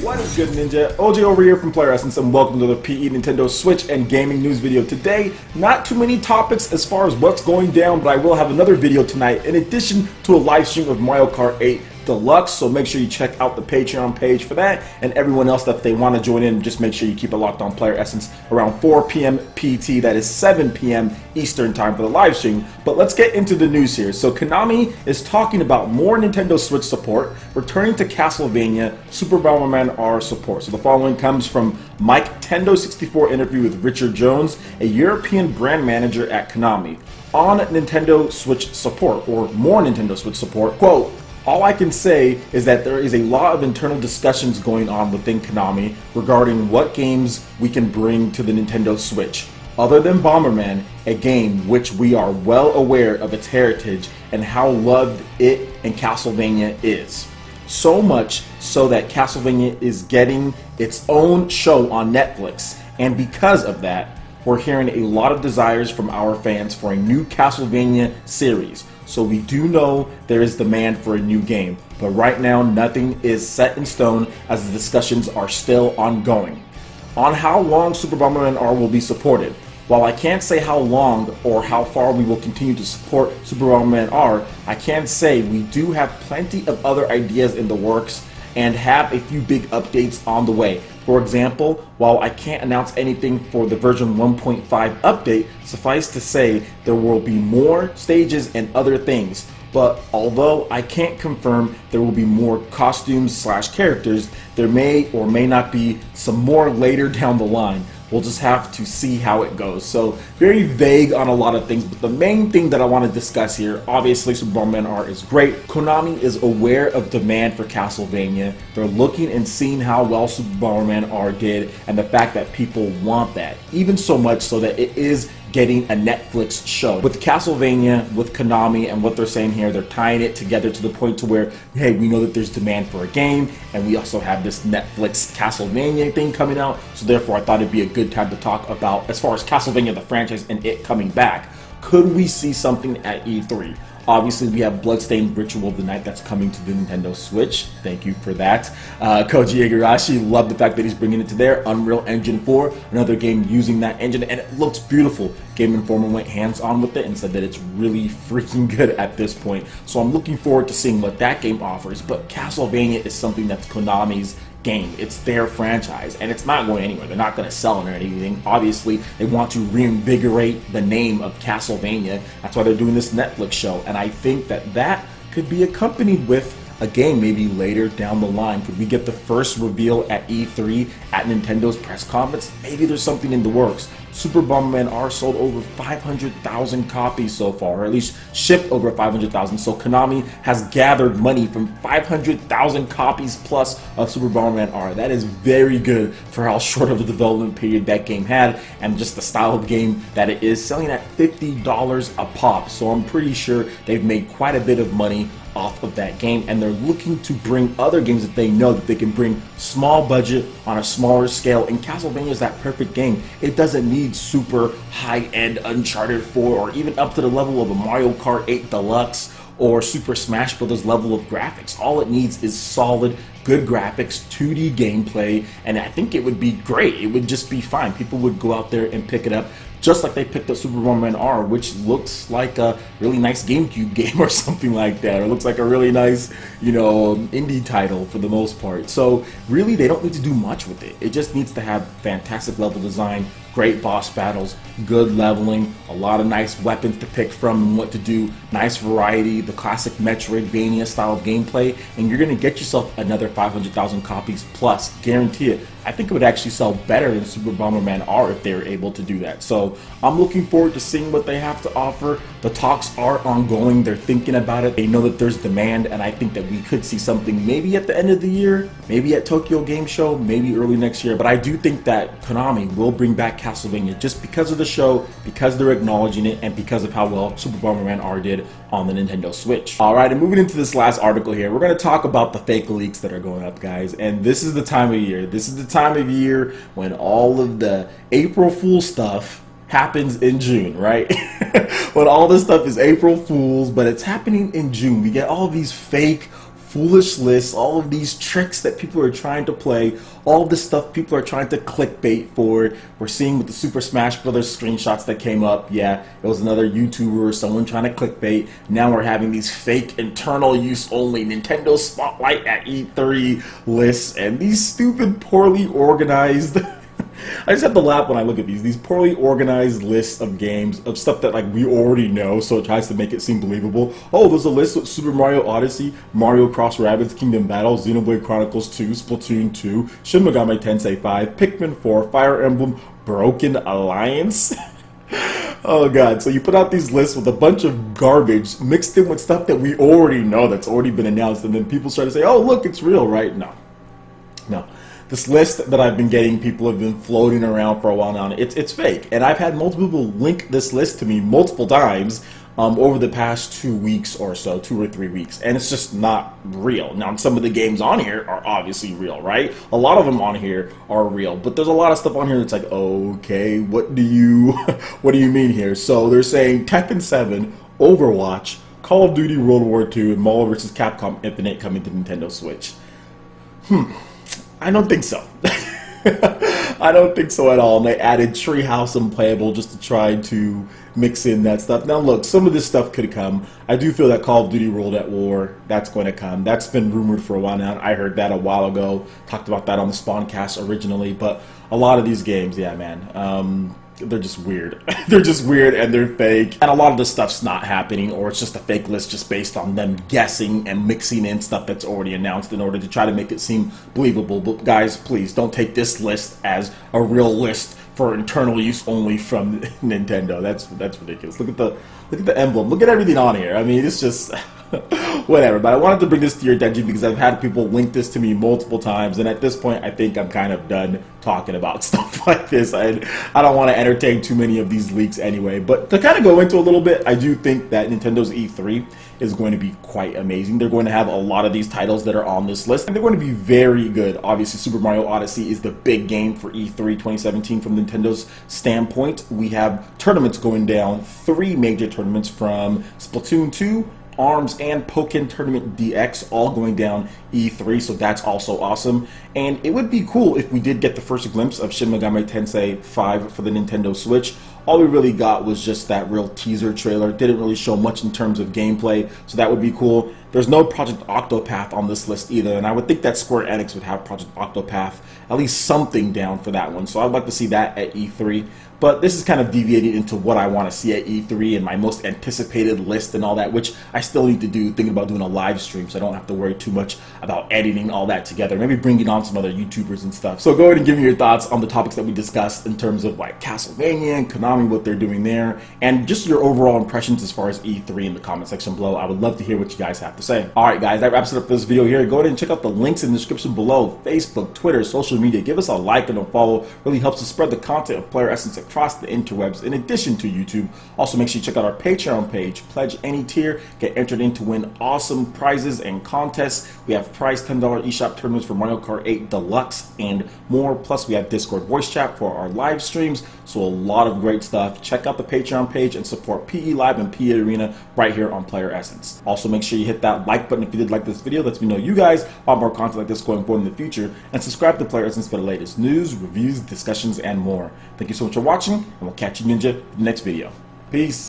What is good, Ninja? OJ over here from PlayerEssence, and welcome to the PE Nintendo Switch and gaming news video. Today, not too many topics as far as what's going down, but I will have another video tonight in addition to a live stream of Mario Kart 8 Deluxe, so make sure you check out the Patreon page for that, and everyone else that they want to join in, just make sure you keep it locked on PlayerEssence around 4 p.m. PT, that is 7 p.m. Eastern time for the live stream. But let's get into the news here. So Konami is talking about more Nintendo Switch support, returning to Castlevania, Super Bomberman R support. So the following comes from Mike Tendo64 interview with Richard Jones, a European brand manager at Konami, on Nintendo Switch support, or more Nintendo Switch support. Quote, "All I can say is that there is a lot of internal discussions going on within Konami regarding what games we can bring to the Nintendo Switch, other than Bomberman, a game which we are well aware of its heritage and how loved it and Castlevania is. So much so that Castlevania is getting its own show on Netflix, and because of that, we're hearing a lot of desires from our fans for a new Castlevania series. So we do know there is demand for a new game, but right now nothing is set in stone as the discussions are still ongoing. On how long Super Bomberman R will be supported, while I can't say how long or how far we will continue to support Super Bomberman R, I can say we do have plenty of other ideas in the works and have a few big updates on the way. For example, while I can't announce anything for the version 1.5 update, suffice to say there will be more stages and other things. But although I can't confirm there will be more costumes / characters, there may or may not be some more later down the line. We'll just have to see how it goes." So very vague on a lot of things, but the main thing that I want to discuss here, obviously Super Bomberman R is great. Konami is aware of demand for Castlevania. They're looking and seeing how well Super Bomberman R did and the fact that people want that. Even so much so that it is getting a Netflix show. With Castlevania, with Konami, and what they're saying here, they're tying it together to the point to where, hey, we know that there's demand for a game, and we also have this Netflix Castlevania thing coming out, so therefore I thought it'd be a good time to talk about, as far as Castlevania the franchise and it coming back, could we see something at E3? Obviously, we have Bloodstained Ritual of the Night that's coming to the Nintendo Switch. Thank you for that. Koji Igarashi, love the fact that he's bringing it to there. Unreal Engine 4, another game using that engine, and it looks beautiful. Game Informer went hands-on with it and said that it's really freaking good at this point. So I'm looking forward to seeing what that game offers. But Castlevania is something that's Konami's game. It's their franchise, and it's not going anywhere. They're not going to sell it or anything. Obviously, they want to reinvigorate the name of Castlevania. That's why they're doing this Netflix show, and I think that that could be accompanied with a game maybe later down the line. Could we get the first reveal at E3 at Nintendo's press conference? Maybe there's something in the works. Super Bomberman R sold over 500,000 copies so far, or at least shipped over 500,000. So Konami has gathered money from 500,000 copies plus of Super Bomberman R. That is very good for how short of a development period that game had, and just the style of game that it is, selling at $50 a pop. So I'm pretty sure they've made quite a bit of money off of that game, and they're looking to bring other games that they know that they can bring small budget on a smaller scale, and Castlevania is that perfect game. It doesn't need super high-end Uncharted 4 or even up to the level of a Mario Kart 8 Deluxe or Super Smash Bros. Level of graphics. All it needs is solid, good graphics, 2D gameplay, and I think it would be great. It would just be fine. People would go out there and pick it up, just like they picked up Super Bomberman R, which looks like a really nice GameCube game or something like that, or looks like a really nice, you know, indie title for the most part. So really, they don't need to do much with it. It just needs to have fantastic level design, great boss battles, good leveling, a lot of nice weapons to pick from and what to do, nice variety, the classic Metroidvania style of gameplay, and you're going to get yourself another 500,000 copies plus, guarantee it. I think it would actually sell better than Super Bomberman R if they were able to do that. So I'm looking forward to seeing what they have to offer. The talks are ongoing. They're thinking about it. They know that there's demand, and I think that we could see something maybe at the end of the year, maybe at Tokyo Game Show, maybe early next year. But I do think that Konami will bring back Castlevania just because of the show, because they're acknowledging it, and because of how well Super Bomberman R did on the Nintendo Switch. Alright, and moving into this last article here, we're going to talk about the fake leaks that are going up, guys. And this is the time of year. This is the time of year when all of the April Fool stuff happens in June, right? When all this stuff is April Fools, but it's happening in June. We get all these fake foolish lists, all of these tricks that people are trying to play, all of this stuff people are trying to clickbait for. We're seeing with the Super Smash Brothers screenshots that came up. Yeah, it was another YouTuber or someone trying to clickbait. Now we're having these fake internal use only Nintendo Spotlight at E3 lists, and these stupid, poorly organized I just have to laugh when I look at these poorly organized lists of games, of stuff that like we already know, so it tries to make it seem believable. Oh, there's a list with Super Mario Odyssey, Mario Cross Rabbids Kingdom Battle, Xenoblade Chronicles 2, Splatoon 2, Shin Megami Tensei 5, Pikmin 4, Fire Emblem, Broken Alliance. Oh god, so you put out these lists with a bunch of garbage mixed in with stuff that we already know that's already been announced, and then people try to say, oh look, it's real, right? No. No. This list that I've been getting, people have been floating around for a while now, it's fake. And I've had multiple people link this list to me multiple times over the past 2 weeks or so, 2 or 3 weeks, and it's just not real. Now, some of the games on here are obviously real, right? A lot of them on here are real, but there's a lot of stuff on here that's like, okay, what do you mean here? So they're saying Tekken 7, Overwatch, Call of Duty World War II, and Marvel vs. Capcom Infinite coming to Nintendo Switch. I don't think so. I don't think so at all. And they added Treehouse Unplayable just to try to mix in that stuff. Now look, some of this stuff could come. I do feel that Call of Duty World at War, that's going to come. That's been rumored for a while now. I heard that a while ago. Talked about that on the Spawncast originally. But a lot of these games, yeah, man. They're just weird. They're just weird and they're fake. And a lot of this stuff's not happening, or it's just a fake list just based on them guessing and mixing in stuff that's already announced in order to try to make it seem believable. But guys, please don't take this list as a real list for internal use only from Nintendo. That's ridiculous. Look at the emblem. Look at everything on here. I mean, it's just whatever. But I wanted to bring this to your attention because I've had people link this to me multiple times, and at this point I think I'm kind of done talking about stuff like this. I don't want to entertain too many of these leaks anyway. But to kind of go into a little bit, I do think that Nintendo's E3 is going to be quite amazing. They're going to have a lot of these titles that are on this list, and they're going to be very good. Obviously, Super Mario Odyssey is the big game for E3 2017 from Nintendo's standpoint. We have tournaments going down, 3 major tournaments from Splatoon 2, ARMS, and Pokken Tournament DX all going down E3, so that's also awesome. And it would be cool if we did get the first glimpse of Shin Megami Tensei 5 for the Nintendo Switch. All we really got was just that real teaser trailer. Didn't really show much in terms of gameplay, so that would be cool. There's no Project Octopath on this list either, and I would think that Square Enix would have Project Octopath, at least something down for that one, so I'd like to see that at E3. But this is kind of deviating into what I want to see at E3 and my most anticipated list and all that, which I still need to do, thinking about doing a live stream so I don't have to worry too much about editing all that together. Maybe bringing on some other YouTubers and stuff. So go ahead and give me your thoughts on the topics that we discussed in terms of like Castlevania and Konami, what they're doing there, and just your overall impressions as far as E3 in the comment section below. I would love to hear what you guys have to say. Alright guys, that wraps it up for this video here. Go ahead and check out the links in the description below. Facebook, Twitter, social media. Give us a like and a follow. Really helps to spread the content of PlayerEssence across the interwebs in addition to YouTube. Also make sure you check out our Patreon page. Pledge any tier, get entered in to win awesome prizes and contests. We have prize $10 eShop tournaments for Mario Kart 8 Deluxe and more. Plus we have Discord voice chat for our live streams. So a lot of great stuff. Check out the Patreon page and support PE Live and PE Arena right here on PlayerEssence. Also make sure you hit that like button if you did like this video. Lets me know you guys want more content like this going forward in the future. And subscribe to PlayerEssence for the latest news, reviews, discussions, and more. Thank you so much for watching, and we'll catch you ninja in the next video. Peace.